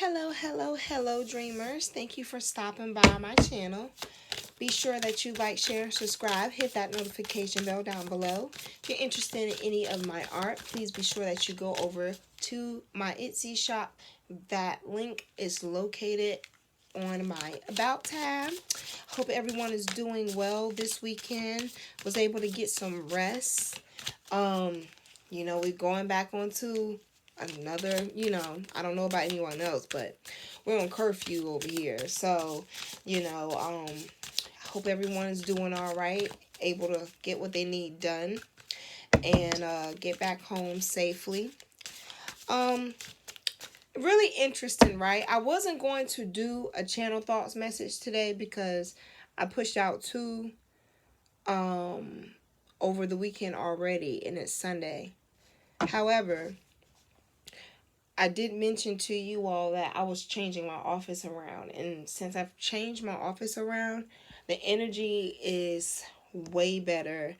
Hello, dreamers. Thank you for stopping by my channel. Be sure that you like, share, subscribe, hit that notification bell down below. If you're interested in any of my art, please be sure that you go over to my Etsy shop. That link is located on my About tab. Hope everyone is doing well this weekend. Was able to get some rest. We're going back onto another, I don't know about anyone else, but we're on curfew over here. So, I hope everyone is doing all right, able to get what they need done and get back home safely. Um, Really interesting, right? I wasn't going to do a channel thoughts message today because I pushed out two over the weekend already, and it's Sunday. However, I did mention to you all that I was changing my office around, and since I've changed my office around, the energy is way better.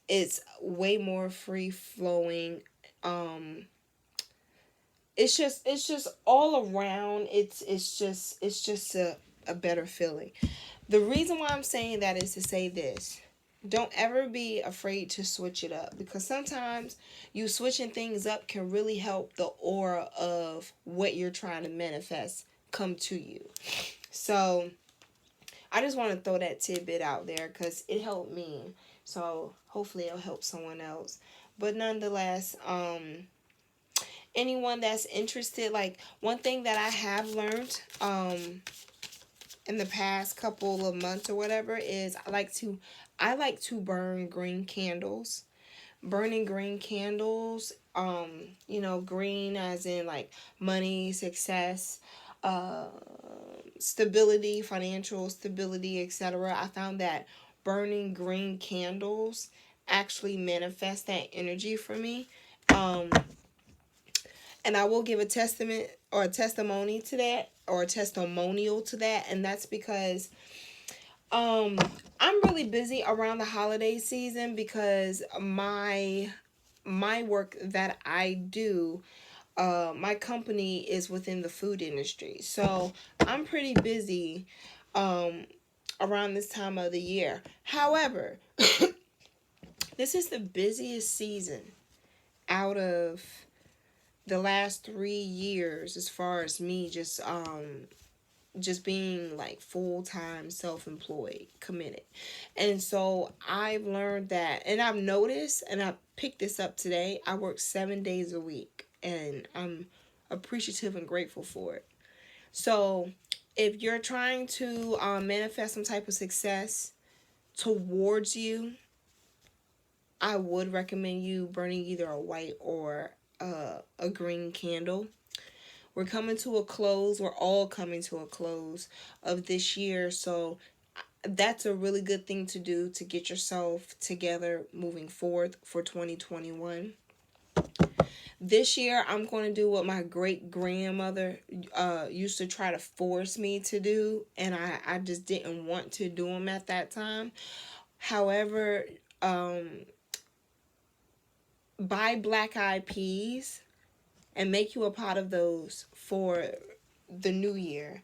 It's way more free flowing. Um, it's just all around. It's just a better feeling. The reason why I'm saying that is to say this. Don't ever be afraid to switch it up, because sometimes you switching things up can really help the aura of what you're trying to manifest come to you. So I just want to throw that tidbit out there because it helped me. So hopefully it'll help someone else. But nonetheless, anyone that's interested, like one thing that I have learned in the past couple of months or whatever is I like to burn green candles. Burning green candles, green as in like money, success, uh stability, financial stability, etc. I found that burning green candles actually manifest that energy for me. Um and I will give a testament or a testimony to that, or a testimonial to that, and that's because um I'm really busy around the holiday season because my work that I do, my company is within the food industry. So I'm pretty busy um around this time of the year. However, this is the busiest season out of the last 3 years as far as me just being like full-time self-employed committed. And so I've learned that, and I've noticed, and I picked this up today, I work 7 days a week, and I'm appreciative and grateful for it. So if you're trying to manifest some type of success towards you, I would recommend you burning either a white or a green candle. We're coming to a close. We're all coming to a close of this year. So that's a really good thing to do to get yourself together moving forward for 2021. This year, I'm going to do what my great grandmother used to try to force me to do, and I just didn't want to do them at that time. However, buy black eyed peas and make you a pot of those for the new year.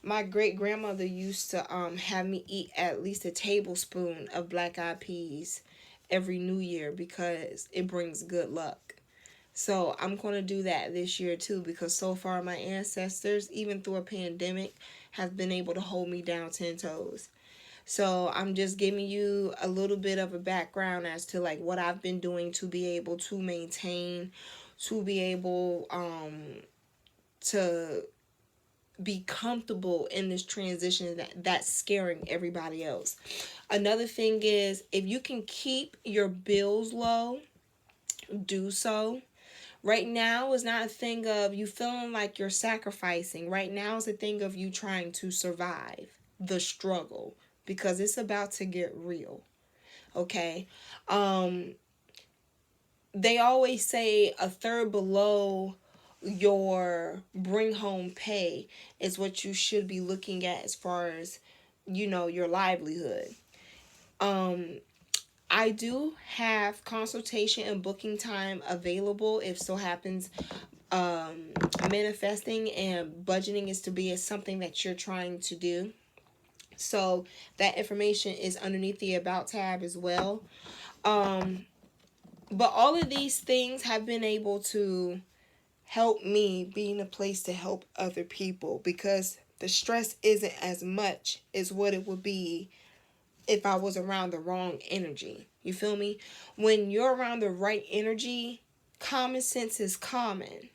My great grandmother used to have me eat at least a tablespoon of black eyed peas every new year because it brings good luck. So I'm going to do that this year too, because so far my ancestors, even through a pandemic, have been able to hold me down 10 toes. So I'm just giving you a little bit of a background as to like what I've been doing to be able to maintain, to be able to be comfortable in this transition that's scaring everybody else. Another thing is, if you can keep your bills low, do so. Right now is not a thing of you feeling like you're sacrificing. Right now is a thing of you trying to survive the struggle, because it's about to get real. Okay? Um they always say a third below your bring home pay is what you should be looking at as far as your livelihood. um I do have consultation and booking time available if so happens manifesting and budgeting is to be something that you're trying to do. So that information is underneath the about tab as well. But all of these things have been able to help me be in a place to help other people, because the stress isn't as much as what it would be if I was around the wrong energy. You feel me? When you're around the right energy, common sense is common.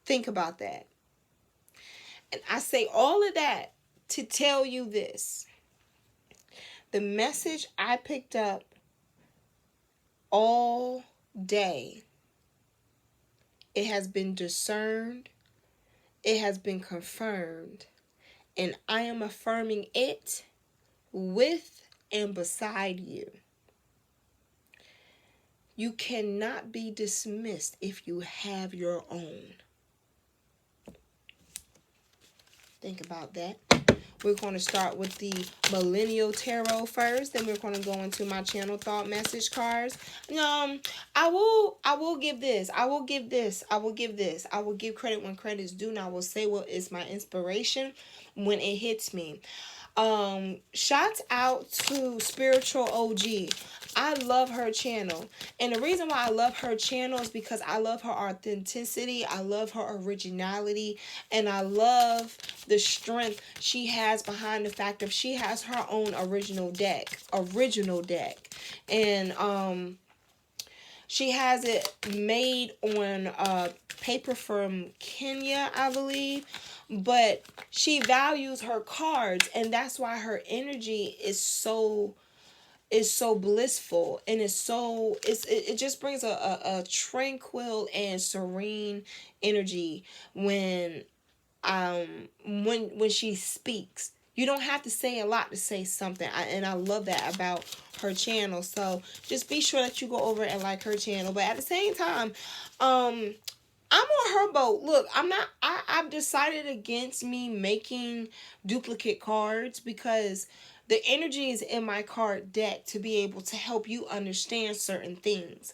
Think about that. And I say all of that to tell you this. The message I picked up all day, it has been discerned, it has been confirmed, and I am affirming it with and beside you. You cannot be dismissed if you have your own. Think about that. We're going to start with the Millennial Tarot first. Then we're going to go into my channel thought message cards. I will give this. I will give this. I will give this. I will give credit when credit's due, and I will say what is my inspiration when it hits me. Shouts out to Spiritual OG. I love her channel. And the reason why I love her channel is because I love her authenticity. I love her originality. And I love the strength she has behind the fact that she has her own original deck. And she has it made on paper from Kenya, I believe. But she values her cards, and that's why her energy is so blissful, and it just brings a tranquil and serene energy when she speaks. You don't have to say a lot to say something, and I love that about her channel. So just be sure that you go over and like her channel. But at the same time, I'm on her boat. Look, I've decided against me making duplicate cards, because the energy is in my card deck to be able to help you understand certain things.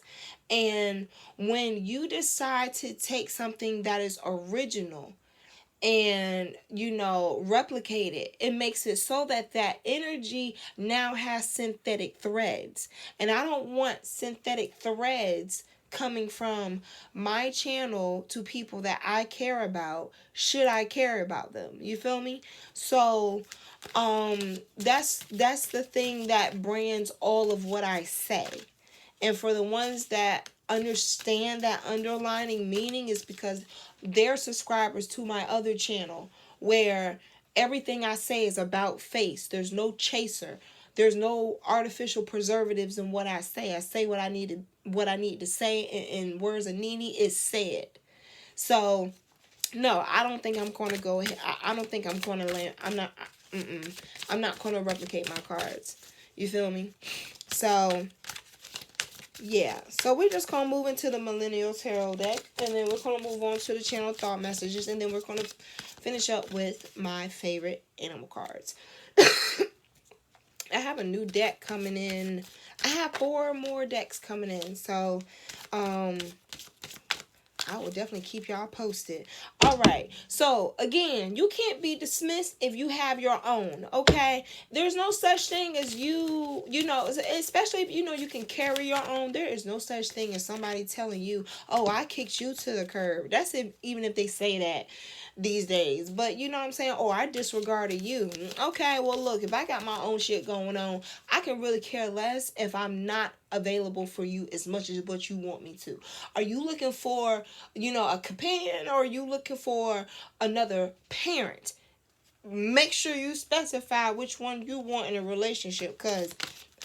And when you decide to take something that is original and replicate it, it makes it so that energy now has synthetic threads, and I don't want synthetic threads coming from my channel to people that I care about, should I care about them. You feel me? So that's the thing that brands all of what I say. And for the ones that understand that underlining meaning, is because they're subscribers to my other channel, where everything I say is about face. There's no chaser. There's no artificial preservatives in what I say. I say what I need to say, in words of Nene is said. So no, I don't think I'm going to go ahead. I don't think I'm going to land. I'm not going to replicate my cards. You feel me? So yeah, so we're just going to move into the Millennial Tarot deck, and then we're going to move on to the channel thought messages, and then we're going to finish up with my favorite animal cards. I have a new deck coming in. I have 4 more decks coming in, so I will definitely keep y'all posted. All right. So, again, you can't be dismissed if you have your own, okay? There's no such thing as especially if you can carry your own. There is no such thing as somebody telling you, oh, I kicked you to the curb. That's even if they say that these days. But you know what I'm saying? Oh, I disregarded you. Okay, well, look, if I got my own shit going on, I can really care less if I'm not available for you as much as what you want me to. Are you looking for, a companion, or are you looking for another parent? Make sure you specify which one you want in a relationship, because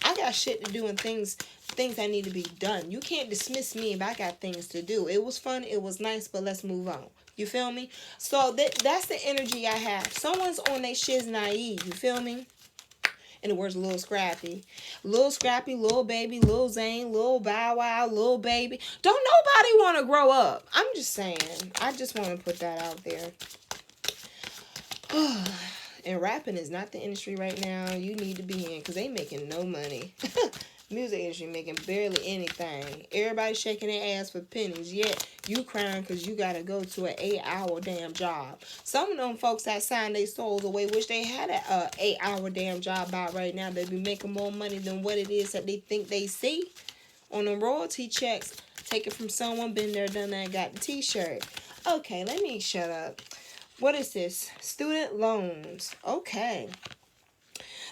I got shit to do and things that need to be done. You can't dismiss me if I got things to do. It was fun, it was nice, but let's move on. You feel me? So that's the energy I have. Someone's on their shiz naive. You feel me? In the words of Lil Scrappy. Lil Scrappy, Lil Baby, Lil Zane, Lil Bow Wow, Lil Baby. Don't nobody want to grow up. I'm just saying. I just want to put that out there. And rapping is not the industry right now you need to be in, because they making no money. Music industry making barely anything. Everybody shaking their ass for pennies. Yet you crying because you gotta go to an 8-hour damn job. Some of them folks that signed their souls away wish they had a 8-hour damn job out right now. They be making more money than what it is that they think they see on the royalty checks. Take it from someone been there, done that, got the t-shirt. Okay, let me shut up. What is this? Student loans. Okay.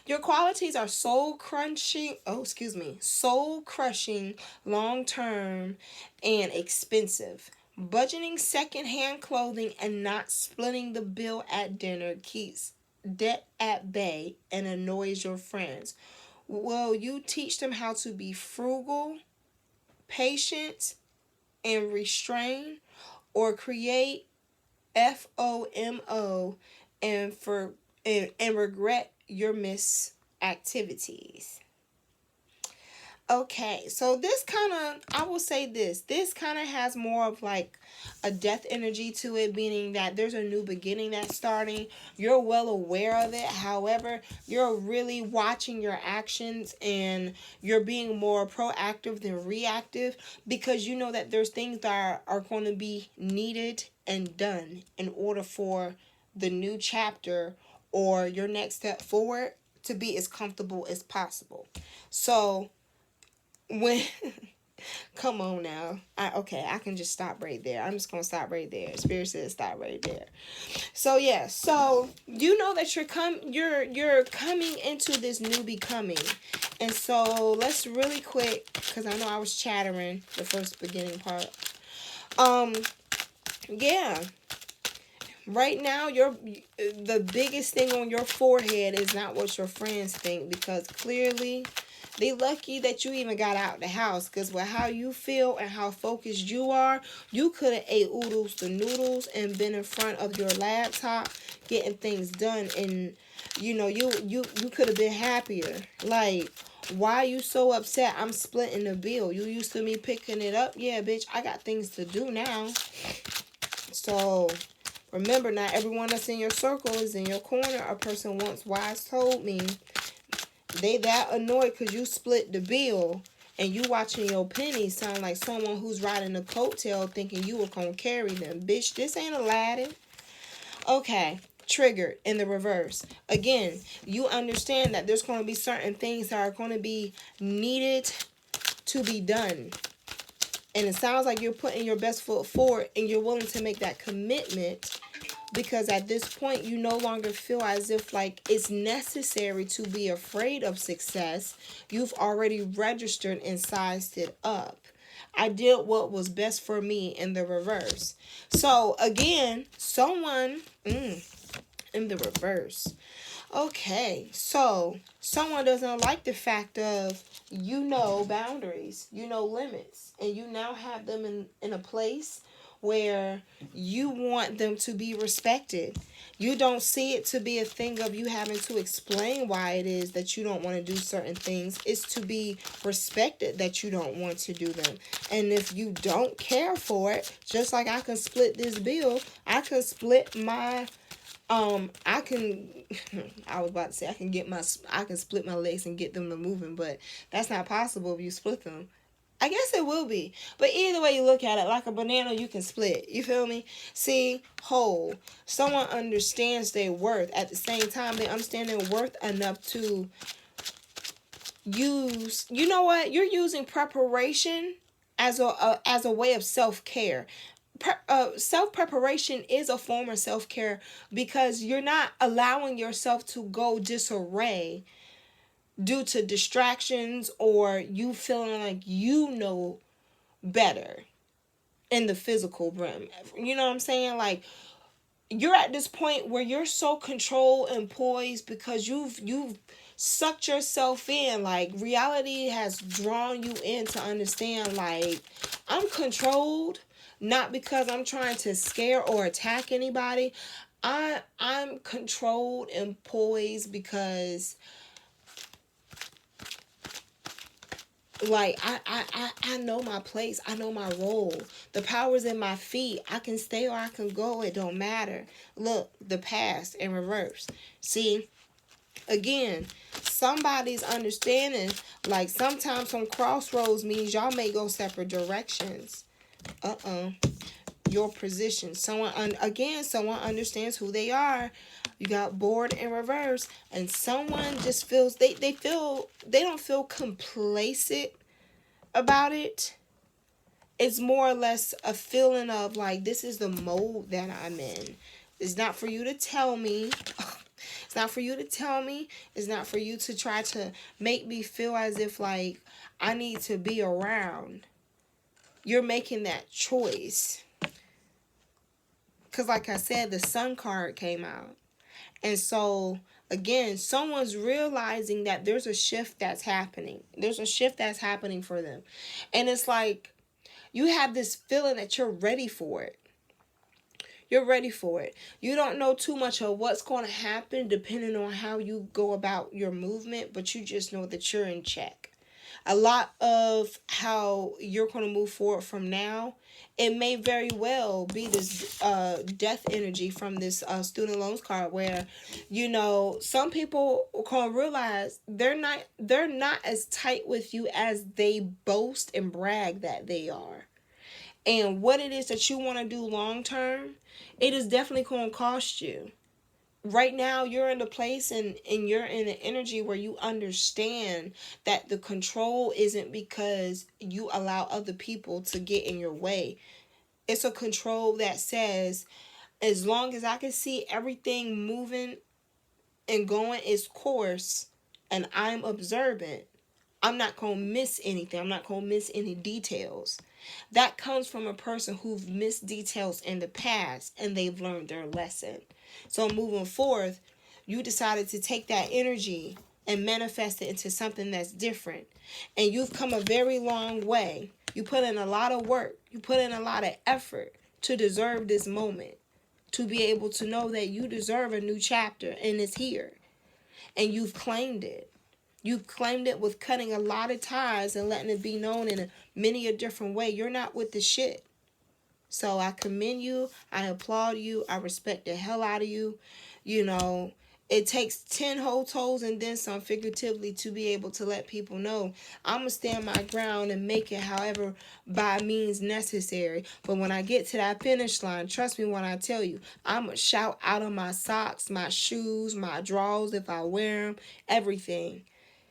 Your qualities are soul crushing, soul crushing, long term, and expensive. Budgeting secondhand clothing and not splitting the bill at dinner keeps debt at bay and annoys your friends. Will you teach them how to be frugal, patient, and restrained, or create FOMO and regret your missed activities? Okay, so this kind of, I will say this kind of has more of like a death energy to it, meaning that there's a new beginning that's starting. You're well aware of it. However, you're really watching your actions and you're being more proactive than reactive because you know that there's things that are going to be needed and done in order for the new chapter or your next step forward to be as comfortable as possible. So, when come on now. I can just stop right there. I'm just gonna stop right there. Spirit says stop right there. So yeah, so you know that you're coming into this new becoming. And so let's really quick, because I know I was chattering the first beginning part. Yeah. Right now, the biggest thing on your forehead is not what your friends think, because clearly they lucky that you even got out the house, because with how you feel and how focused you are, you could have ate oodles to noodles and been in front of your laptop getting things done, and you could have been happier. Like, why you so upset? I'm splitting the bill. You used to me picking it up. Yeah, bitch, I got things to do now. So remember, not everyone that's in your circle is in your corner. A person once wise told me they that annoyed because you split the bill and you watching your pennies sound like someone who's riding a coattail thinking you were going to carry them. Bitch, this ain't Aladdin. Okay, triggered in the reverse. Again, you understand that there's going to be certain things that are going to be needed to be done. And it sounds like you're putting your best foot forward and you're willing to make that commitment, because at this point you no longer feel as if like it's necessary to be afraid of success. You've already registered and sized it up. I did what was best for me in the reverse. So again, someone in the reverse. Okay, so someone doesn't like the fact of boundaries, limits, and you now have them in a place where you want them to be respected. You don't see it to be a thing of you having to explain why it is that you don't want to do certain things. It's to be respected that you don't want to do them. And if you don't care for it, just like I can split this bill, I can split my I can I was about to say I can split my legs and get them to moving, but that's not possible if you split them. I guess it will be. But either way you look at it, like a banana you can split. You feel me? See, whole. Someone understands their worth. At the same time, they understand their worth enough to use, you know what? You're using preparation as a way of self-care. Self-preparation is a form of self-care because you're not allowing yourself to go disarray due to distractions or you feeling like you know better in the physical realm. You know what I'm saying? Like, you're at this point where you're so controlled and poised because you've sucked yourself in. Like, reality has drawn you in to understand, like, I'm controlled, not because I'm trying to scare or attack anybody. I'm controlled and poised because, like, I know my place. I know my role. The power's in my feet. I can stay or I can go. It don't matter. Look, the past in reverse. See, Again, somebody's understanding, like sometimes some crossroads means y'all may go separate directions. Uh-uh. Your position. Someone understands who they are. You got bored in reverse, and someone just feels they don't feel complacent about it. It's more or less a feeling of like, this is the mode that I'm in. It's not for you to tell me. It's not for you to tell me. It's not for you to try to make me feel as if like I need to be around. You're making that choice. Because like I said, the Sun card came out. And so, again, someone's realizing that there's a shift that's happening. There's a shift that's happening for them. And it's like, you have this feeling that you're ready for it. You're ready for it. You don't know too much of what's going to happen depending on how you go about your movement, but you just know that you're in check. A lot of how you're going to move forward from now, it may very well be this death energy from this student loans card, where, you know, some people can realize they're not as tight with you as they boast and brag that they are. And what it is that you want to do long term, it is definitely going to cost you. Right now, you're in a place, and you're in an energy where you understand that the control isn't because you allow other people to get in your way. It's a control that says, as long as I can see everything moving and going its course and I'm observant, I'm not going to miss anything. I'm not going to miss any details. That comes from a person who've missed details in the past and they've learned their lesson. So moving forth, you decided to take that energy and manifest it into something that's different. And you've come a very long way. You put in a lot of work. You put in a lot of effort to deserve this moment. To be able to know that you deserve a new chapter and it's here. And you've claimed it. You've claimed it with cutting a lot of ties and letting it be known in many a different way. You're not with the shit. So I commend you. I applaud you. I respect the hell out of you. You know, it takes 10 whole toes and then some figuratively to be able to let people know I'm going to stand my ground and make it however by means necessary. But when I get to that finish line, trust me when I tell you, I'm going to shout out of my socks, my shoes, my drawers if I wear them, everything.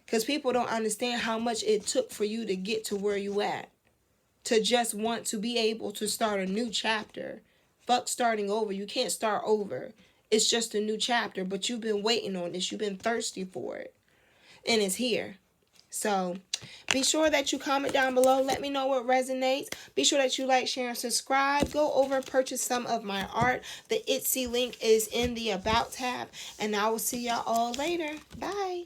Because people don't understand how much it took for you to get to where you at. To just want to be able to start a new chapter. Fuck starting over. You can't start over. It's just a new chapter. But you've been waiting on this. You've been thirsty for it. And it's here. So be sure that you comment down below. Let me know what resonates. Be sure that you like, share, and subscribe. Go over and purchase some of my art. The Etsy link is in the About tab. And I will see y'all all later. Bye.